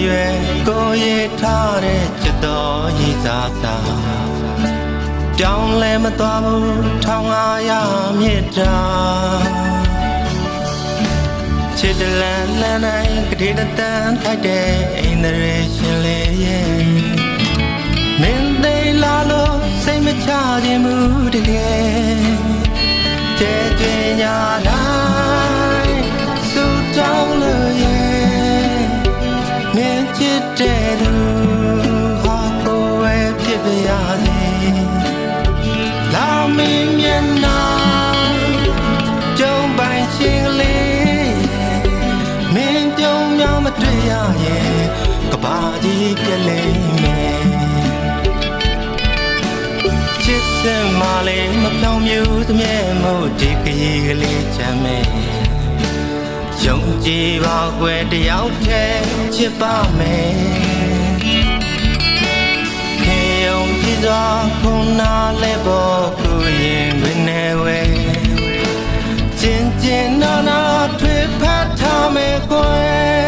ရွယ်ကိုရထားတဲ့ချစ်တော်ရည်စားသာကြောင်းလဲမသွားဘူး1500မြစ်တာချစ်တလန်လန်းတိုင်းကတိတန်ထိုက်တဲ့အိန္ဒြေရှင်လေးရဲ့မင်းသိလာလို့စိတ်မချခြင်းမှုတကယ်ကျဲကျညာတိုင်းစုတောင်းလို့ရဲ့မင်းချစ်တဲ့သူဟာကိုယ်ပဲဖြစ်ပါရစေလာမင်းမျက်နှာကြုံပိုင်ရှင်လေးမင်းကြုံများမတွေ့ရရဲ့ကဘာကြီးပြလိမ့်မယ်ချစ်စင်မလေးမပြောင်းမြူးသမျက်မို့ဒီကလေးကလေးချမ်းမယ်ယုံကြည်ပါကွယ်တယောက်တည်းချစ်ပါမယ်ခင်ယုံကြည်စွာခုနာလဲဖို့ကိုရင်ဝင်နေဝဲကျင်ကျင်နာနာထွေဖတ်ထားမယ်ကွယ်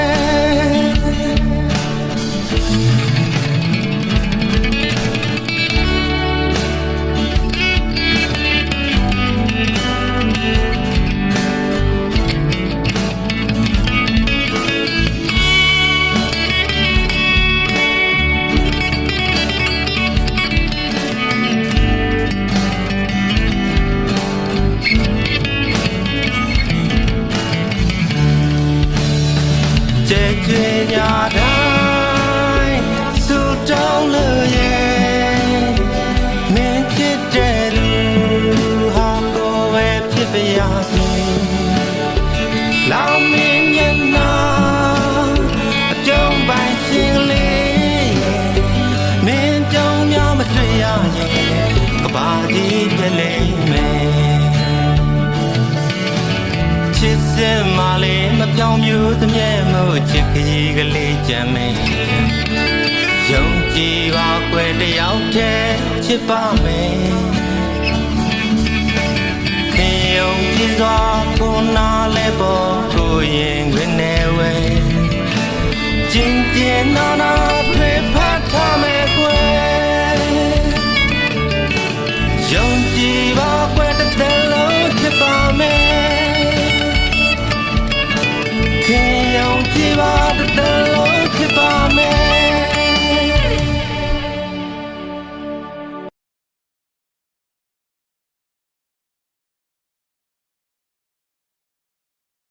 ကြွေညာတိုင်းစုတောင်းလို့ရဲ့မင်းချစ်တဲ့လူဟာကိုယ်ပဲဖြစ်ပါရစေလောင်မင်းမျက်နှာအကြုံပိုင်ရှင်လေးမင်းကြုံများမတွေ့ရရဲ့ကဘာကြီးပြလိမ့်မယ်ချစ်စင်မလေးမပြောင်းမြူးသမျက်မို့ချစ်ကလေးကလေးကြမ်းမယ်ယုံကြည်ပါကွယ်တယောက်တည်းချစ်ပါမယ်ခင်ယုံကြည်စွာကိုနာလဲဖို့ကိုရင်ခွင်နေဝဲကျင်ကျင်နာနာထွေဖတ်ထားမယ်ကွယ်